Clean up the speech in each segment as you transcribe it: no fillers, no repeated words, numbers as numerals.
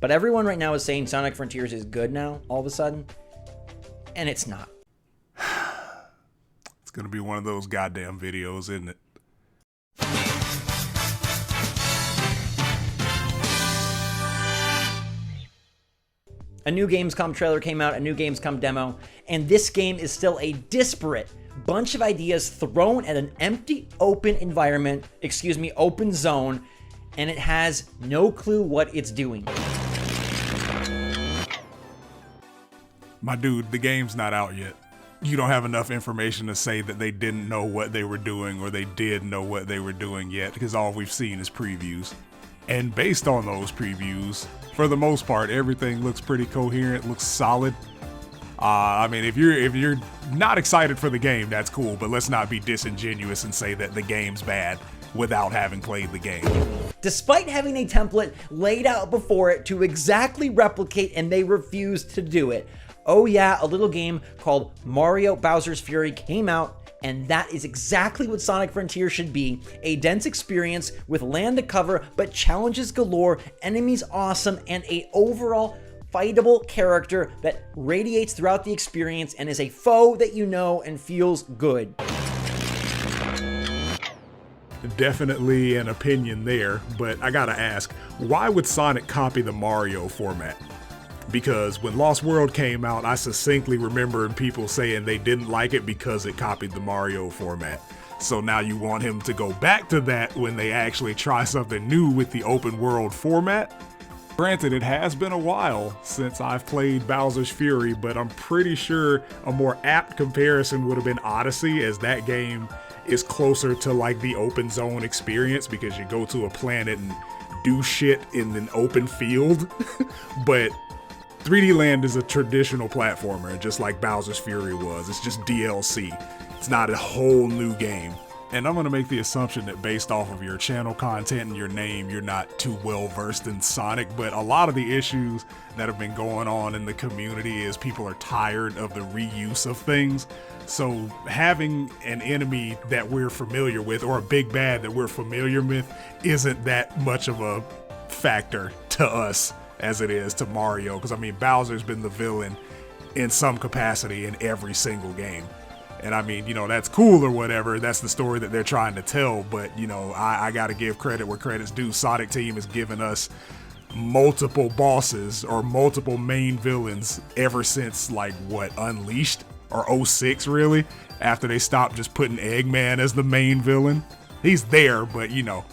But everyone right now is saying Sonic Frontiers is good now, all of a sudden. And it's not. It's going to be one of those goddamn videos, isn't it? A new Gamescom trailer came out, a new Gamescom demo, and this game is still a disparate bunch of ideas thrown at an empty, open environment, open zone, and it has no clue what it's doing. My dude, the game's not out yet. You don't have enough information to say that they didn't know what they were doing or they did know what they were doing yet, because all we've seen is previews. And based on those previews, for the most part, everything looks pretty coherent, looks solid. I mean, if you're not excited for the game, that's cool, but let's not be disingenuous and say that the game's bad without having played the game. Despite having a template laid out before it to exactly replicate, and they refused to do it. Oh yeah, a little game called Mario Bowser's Fury came out, and that is exactly what Sonic Frontier should be. A dense experience with land to cover, but challenges galore, enemies awesome, and a overall fightable character that radiates throughout the experience and is a foe that you know and feels good. Definitely an opinion there, but I gotta ask, why would Sonic copy the Mario format? Because when Lost World came out, I succinctly remember people saying they didn't like it because it copied the Mario format. So now you want him to go back to that when they actually try something new with the open world format? Granted, it has been a while since I've played Bowser's Fury, but I'm pretty sure a more apt comparison would have been Odyssey, as that game is closer to like the open zone experience because you go to a planet and do shit in an open field. But 3D Land is a traditional platformer, just like Bowser's Fury was. It's just DLC. It's not a whole new game. And I'm going to make the assumption that based off of your channel content and your name, you're not too well versed in Sonic, but a lot of the issues that have been going on in the community is people are tired of the reuse of things. So having an enemy that we're familiar with, or a big bad that we're familiar with, isn't that much of a factor to us as it is to Mario. Because I mean, Bowser's been the villain in some capacity in every single game. And I mean, you know, that's cool or whatever. That's the story that they're trying to tell. But, you know, I got to give credit where credit's due. Sonic Team has given us multiple bosses or multiple main villains ever since, like, what, Unleashed or 06, really? After they stopped just putting Eggman as the main villain. He's there, but, you know.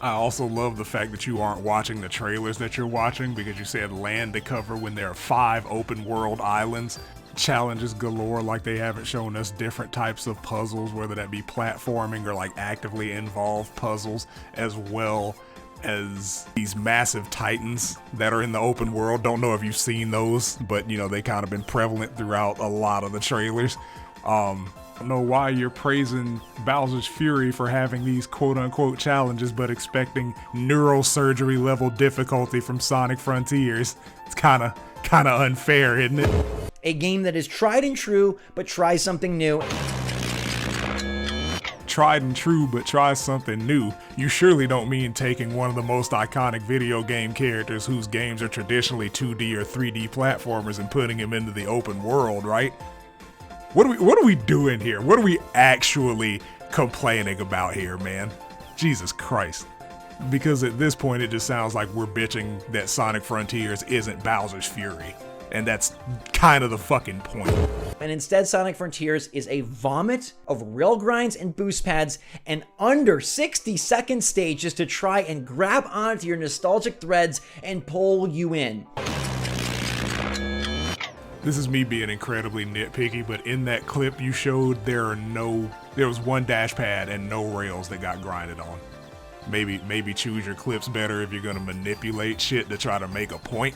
I also love the fact that you aren't watching the trailers that you're watching because you said land to cover when there are 5 open world islands. Challenges galore, like they haven't shown us different types of puzzles, whether that be platforming or like actively involved puzzles, as well as these massive titans that are in the open world. Don't know if you've seen those, but you know, they kind of been prevalent throughout a lot of the trailers. I don't know why you're praising Bowser's Fury for having these quote-unquote challenges but expecting neurosurgery level difficulty from Sonic Frontiers. It's kind of unfair, isn't it? A game that is tried and true, but tries something new. Tried and true, but tries something new. You surely don't mean taking one of the most iconic video game characters whose games are traditionally 2D or 3D platformers and putting him into the open world, right? What are we doing here? What are we actually complaining about here, man? Jesus Christ. Because at this point, it just sounds like we're bitching that Sonic Frontiers isn't Bowser's Fury. And that's kind of the fucking point. And instead, Sonic Frontiers is a vomit of rail grinds and boost pads and under 60-second stages to try and grab onto your nostalgic threads and pull you in. This is me being incredibly nitpicky, but in that clip you showed, there was one dash pad and no rails that got grinded on. Maybe choose your clips better if you're gonna manipulate shit to try to make a point.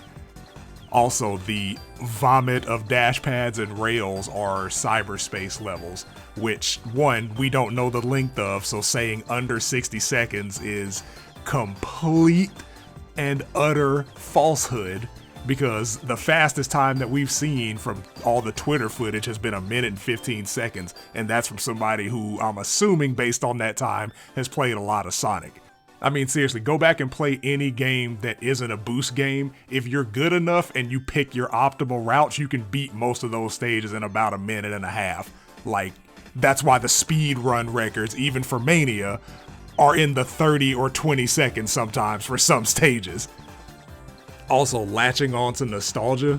Also, the vomit of dash pads and rails are cyberspace levels, which, one, we don't know the length of, so saying under 60 seconds is complete and utter falsehood, because the fastest time that we've seen from all the Twitter footage has been 1 minute and 15 seconds, and that's from somebody who, I'm assuming based on that time, has played a lot of Sonic. I mean, seriously, go back and play any game that isn't a boost game. If you're good enough and you pick your optimal routes, you can beat most of those stages in about a minute and a half. Like, that's why the speed run records, even for Mania, are in the 30 or 20 seconds sometimes for some stages. Also, latching on to nostalgia,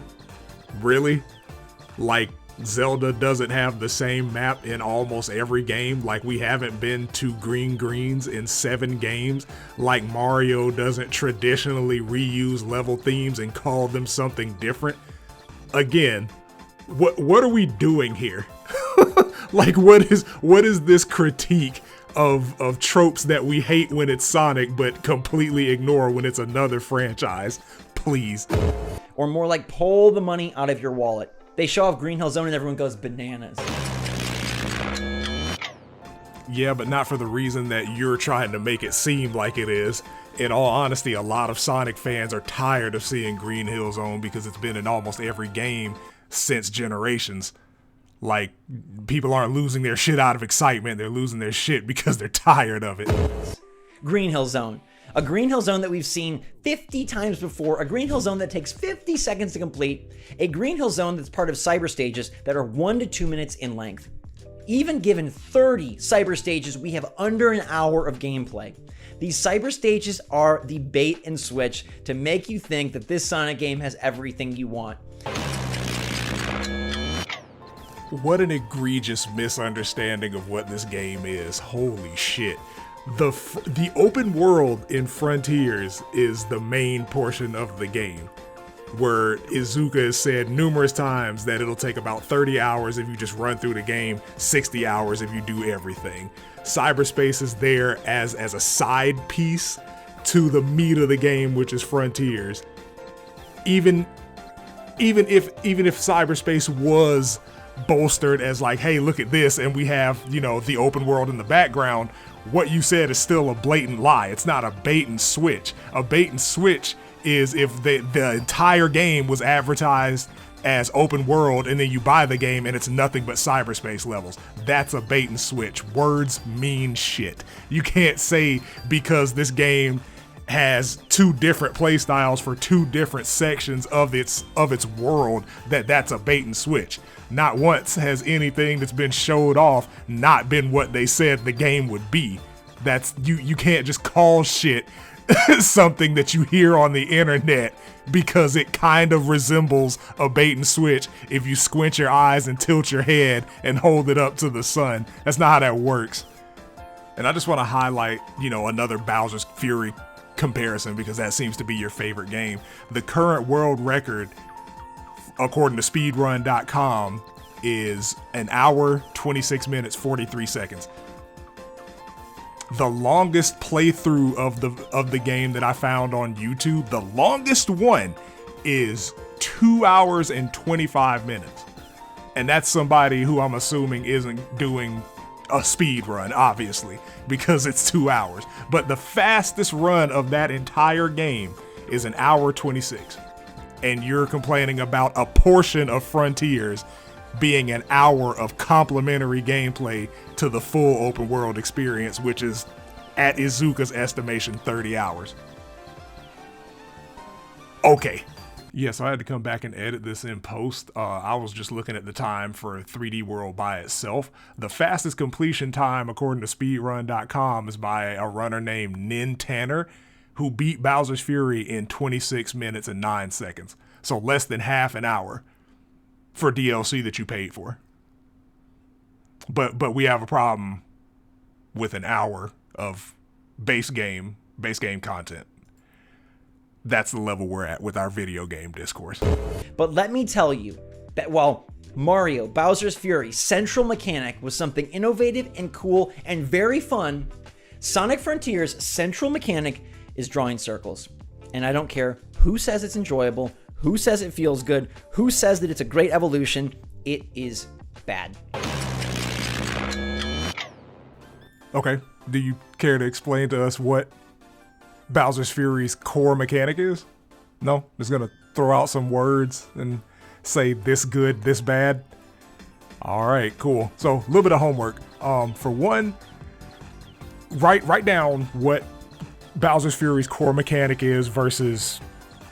really? Like, Zelda doesn't have the same map in almost every game. Like, we haven't been to Green Greens in 7 games. Like, Mario doesn't traditionally reuse level themes and call them something different. Again, what are we doing here? Like, what is this critique of tropes that we hate when it's Sonic but completely ignore when it's another franchise? Please. Or more like, pull the money out of your wallet. They show off Green Hill Zone and everyone goes bananas. Yeah, but not for the reason that you're trying to make it seem like it is. In all honesty, a lot of Sonic fans are tired of seeing Green Hill Zone because it's been in almost every game since Generations. Like, people aren't losing their shit out of excitement, they're losing their shit because they're tired of it. Green Hill Zone. A Green Hill Zone that we've seen 50 times before, a Green Hill Zone that takes 50 seconds to complete, a Green Hill Zone that's part of cyber stages that are 1 to 2 minutes in length. Even given 30 cyber stages, we have under an hour of gameplay. These cyber stages are the bait and switch to make you think that this Sonic game has everything you want. What an egregious misunderstanding of what this game is. Holy shit. The open world in Frontiers is the main portion of the game, where Iizuka has said numerous times that it'll take about 30 hours if you just run through the game, 60 hours if you do everything. Cyberspace is there as a side piece to the meat of the game, which is Frontiers. Even if cyberspace was bolstered as like, hey, look at this, and we have, you know, the open world in the background, what you said is still a blatant lie. It's not a bait and switch. A bait and switch is if the entire game was advertised as open world and then you buy the game and it's nothing but cyberspace levels. That's a bait and switch. Words mean shit. You can't say because this game has 2 different play styles for 2 different sections of its world that's a bait and switch. Not once has anything that's been showed off not been what they said the game would be. That's you can't just call shit something that you hear on the internet because it kind of resembles a bait and switch if you squint your eyes and tilt your head and hold it up to the sun. That's not how that works. And I just want to highlight, you know, another Bowser's Fury comparison because that seems to be your favorite game. The current world record, according to speedrun.com, is 1 hour, 26 minutes, 43 seconds. The longest playthrough of the game that I found on YouTube, the longest one, is 2 hours and 25 minutes. And that's somebody who I'm assuming isn't doing a speed run, obviously, because it's 2 hours. But the fastest run of that entire game is 1 hour 26. And you're complaining about a portion of Frontiers being 1 hour of complimentary gameplay to the full open world experience, which is, at Izuka's estimation, 30 hours. Okay. Yeah, so I had to come back and edit this in post. I was just looking at the time for 3D World by itself. The fastest completion time, according to speedrun.com, is by a runner named Nin Tanner, who beat Bowser's Fury in 26 minutes and 9 seconds. So less than half an hour for DLC that you paid for. But we have a problem with 1 hour of base game content. That's the level we're at with our video game discourse. But let me tell you that while Mario Bowser's Fury central mechanic was something innovative and cool and very fun, Sonic Frontiers' central mechanic is drawing circles. And I don't care who says it's enjoyable, who says it feels good, who says that it's a great evolution, it is bad. Okay, do you care to explain to us what Bowser's Fury's core mechanic is? No? Just gonna throw out some words and say this good, this bad? Alright, cool. So, a little bit of homework. For one, write down what Bowser's Fury's core mechanic is versus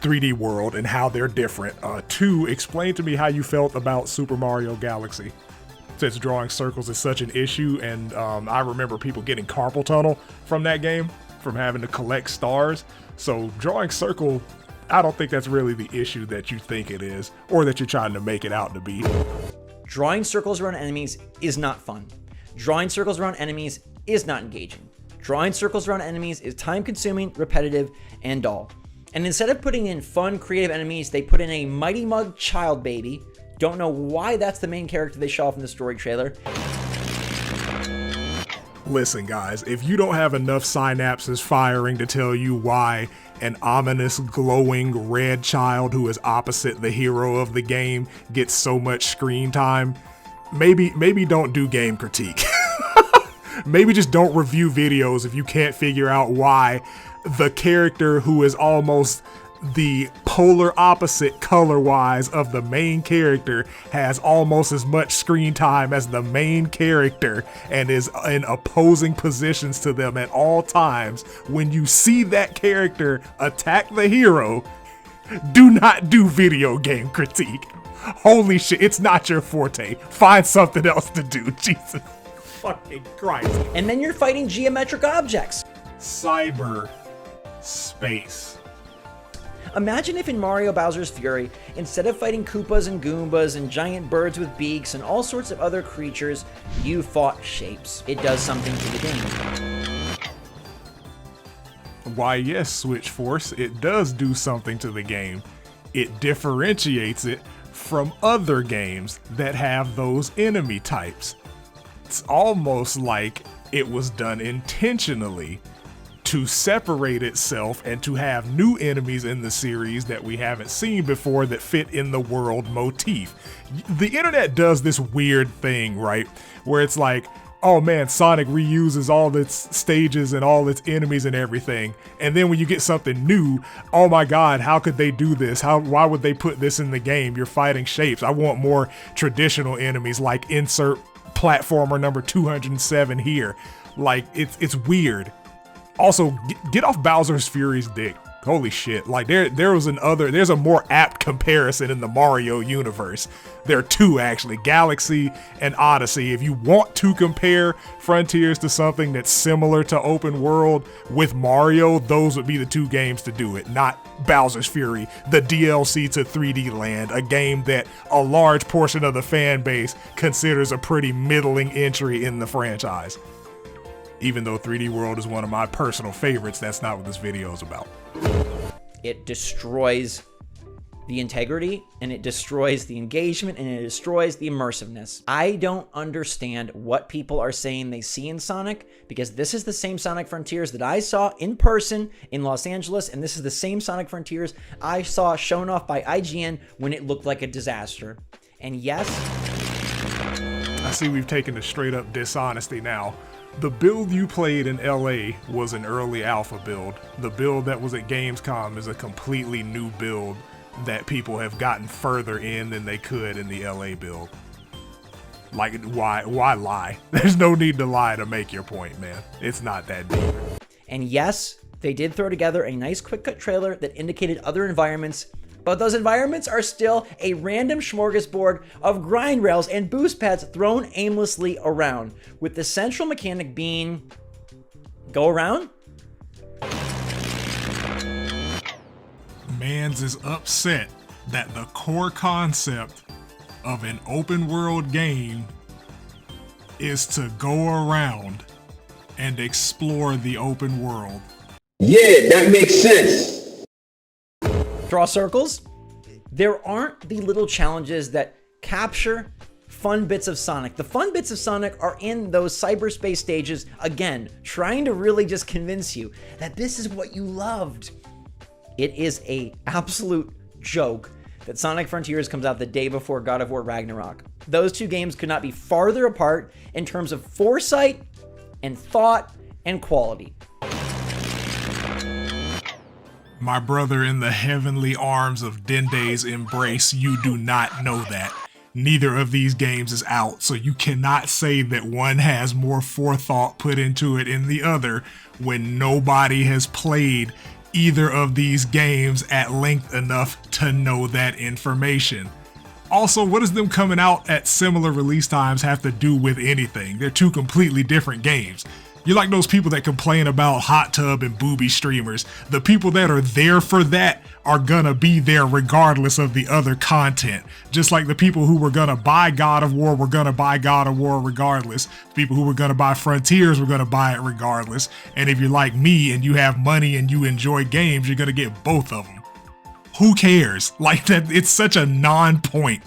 3D World and how they're different. 2, explain to me how you felt about Super Mario Galaxy, since drawing circles is such an issue, and I remember people getting carpal tunnel from that game, from having to collect stars. So drawing circle, I don't think that's really the issue that you think it is, or that you're trying to make it out to be. Drawing circles around enemies is not fun. Drawing circles around enemies is not engaging. Drawing circles around enemies is time-consuming, repetitive, and dull. And instead of putting in fun, creative enemies, they put in a Mighty Mug child baby. Don't know why that's the main character they show off in the story trailer. Listen, guys, if you don't have enough synapses firing to tell you why an ominous, glowing red child who is opposite the hero of the game gets so much screen time, maybe don't do game critique. Maybe just don't review videos if you can't figure out why the character who is almost the polar opposite color-wise of the main character has almost as much screen time as the main character and is in opposing positions to them at all times. When you see that character attack the hero, do not do video game critique. Holy shit, it's not your forte. Find something else to do. Jesus fucking Christ. And then you're fighting geometric objects. Cyber space. Imagine if in Mario Bowser's Fury, instead of fighting Koopas and Goombas and giant birds with beaks and all sorts of other creatures, you fought shapes. It does something to the game. Why, yes, Switchforce, it does do something to the game. It differentiates it from other games that have those enemy types. It's almost like it was done intentionally to separate itself and to have new enemies in the series that we haven't seen before that fit in the world motif. The internet does this weird thing, right? Where it's like, oh man, Sonic reuses all its stages and all its enemies and everything. And then when you get something new, oh my God, how could they do this? Why would they put this in the game? You're fighting shapes. I want more traditional enemies, like insert platformer number 207 here. Like, it's weird. Also, get off Bowser's Fury's dick. Holy shit. Like, there's a more apt comparison in the Mario universe. There are two, actually, Galaxy and Odyssey. If you want to compare Frontiers to something that's similar to open world with Mario, those would be the two games to do it, not Bowser's Fury, the DLC to 3D Land, a game that a large portion of the fan base considers a pretty middling entry in the franchise. Even though 3D World is one of my personal favorites, that's not what this video is about. It destroys the integrity, and it destroys the engagement, and it destroys the immersiveness. I don't understand what people are saying they see in Sonic, because this is the same Sonic Frontiers that I saw in person in Los Angeles, and this is the same Sonic Frontiers I saw shown off by IGN when it looked like a disaster. And yes, I see we've taken a straight up dishonesty now. The build you played in LA was an early alpha build. The build that was at Gamescom is a completely new build that people have gotten further in than they could in the LA build. Like, why lie? There's no need to lie to make your point, man. It's not that deep. And yes, they did throw together a nice quick cut trailer that indicated other environments, but those environments are still a random smorgasbord of grind rails and boost pads thrown aimlessly around, with the central mechanic being go around. Mans is upset that the core concept of an open world game is to go around and explore the open world. Yeah, that makes sense. Draw circles. There aren't the little challenges that capture fun bits of Sonic. The fun bits of Sonic are in those cyberspace stages, again, trying to really just convince you that this is what you loved. It is a absolute joke that Sonic Frontiers comes out the day before God of War Ragnarok. Those two games could not be farther apart in terms of foresight and thought and quality. My brother in the heavenly arms of Dende's embrace, you do not know that. neither of these games is out. So you cannot say that one has more forethought put into it in the other when nobody has played either of these games at length enough to know that information. Also, what does them coming out at similar release times have to do with anything? They're two completely different games. You're like those people that complain about hot tub and booby streamers. The people that are there for that are gonna be there regardless of the other content. Just like the people who were gonna buy God of War were gonna buy God of War regardless. The people who were gonna buy Frontiers were gonna buy it regardless. And if you're like me and you have money and you enjoy games, you're gonna get both of them. Who cares? Like that, it's such a non-point.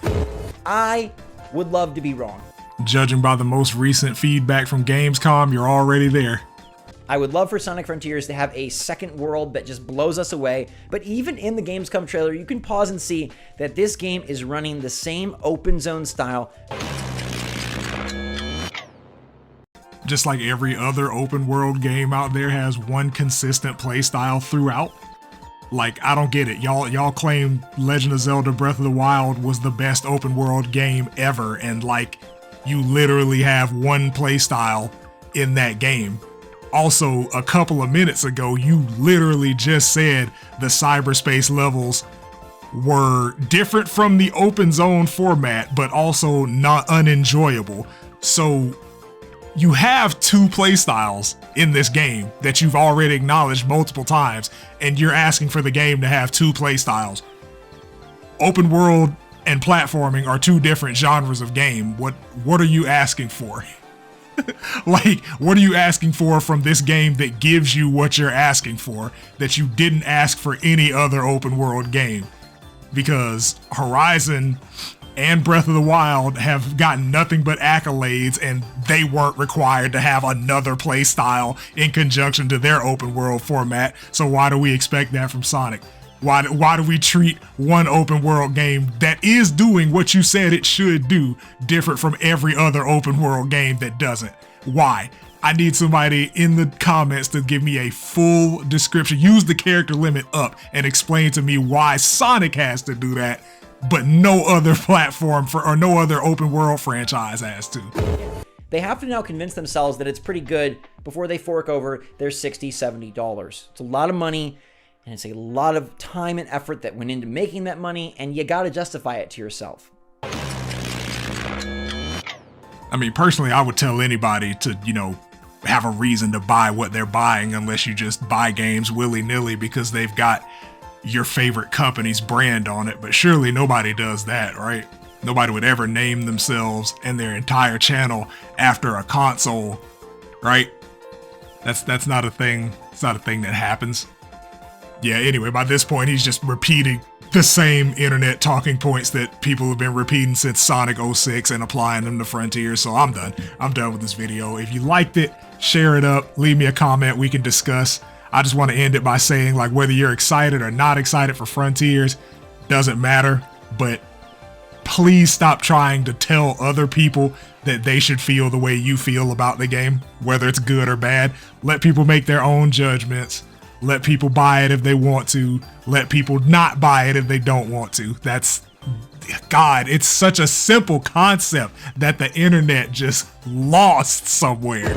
I would love to be wrong. Judging by the most recent feedback from Gamescom, you're already there. I would love for Sonic Frontiers to have a second world that just blows us away, but even in the Gamescom trailer, you can pause and see that this game is running the same open zone style. Just like every other open world game out there has one consistent playstyle throughout. Like, I don't get it. Y'all claim Legend of Zelda Breath of the Wild was the best open world game ever, and like, you literally have one playstyle in that game. Also, a couple of minutes ago, you literally just said the cyberspace levels were different from the open zone format, but also not unenjoyable. So you have two playstyles in this game that you've already acknowledged multiple times, and you're asking for the game to have two playstyles. Open world and platforming are two different genres of game. What are you asking for? Like, what are you asking for from this game that gives you what you're asking for that you didn't ask for any other open world game? Because Horizon and Breath of the Wild have gotten nothing but accolades, and they weren't required to have another playstyle in conjunction to their open world format. So why do we expect that from Sonic? Why do we treat one open world game that is doing what you said it should do different from every other open world game that doesn't? Why? I need somebody in the comments to give me a full description. Use the character limit up and explain to me why Sonic has to do that, but no other platform or no other open world franchise has to. They have to now convince themselves that it's pretty good before they fork over their $60, $70. It's a lot of money. And it's a lot of time and effort that went into making that money, and you gotta justify it to yourself. I mean, personally, I would tell anybody to, have a reason to buy what they're buying, unless you just buy games willy-nilly because they've got your favorite company's brand on it. But surely nobody does that, right? Nobody would ever name themselves and their entire channel after a console, right? That's not a thing. It's not a thing that happens. Yeah, anyway, by this point, he's just repeating the same internet talking points that people have been repeating since Sonic 06 and applying them to Frontiers. So I'm done. I'm done with this video. If you liked it, share it up, leave me a comment, we can discuss. I just want to end it by saying, like, whether you're excited or not excited for Frontiers, doesn't matter, but please stop trying to tell other people that they should feel the way you feel about the game, whether it's good or bad. Let people make their own judgments. Let people buy it if they want to. Let people not buy it if they don't want to. God, it's such a simple concept that the internet just lost somewhere.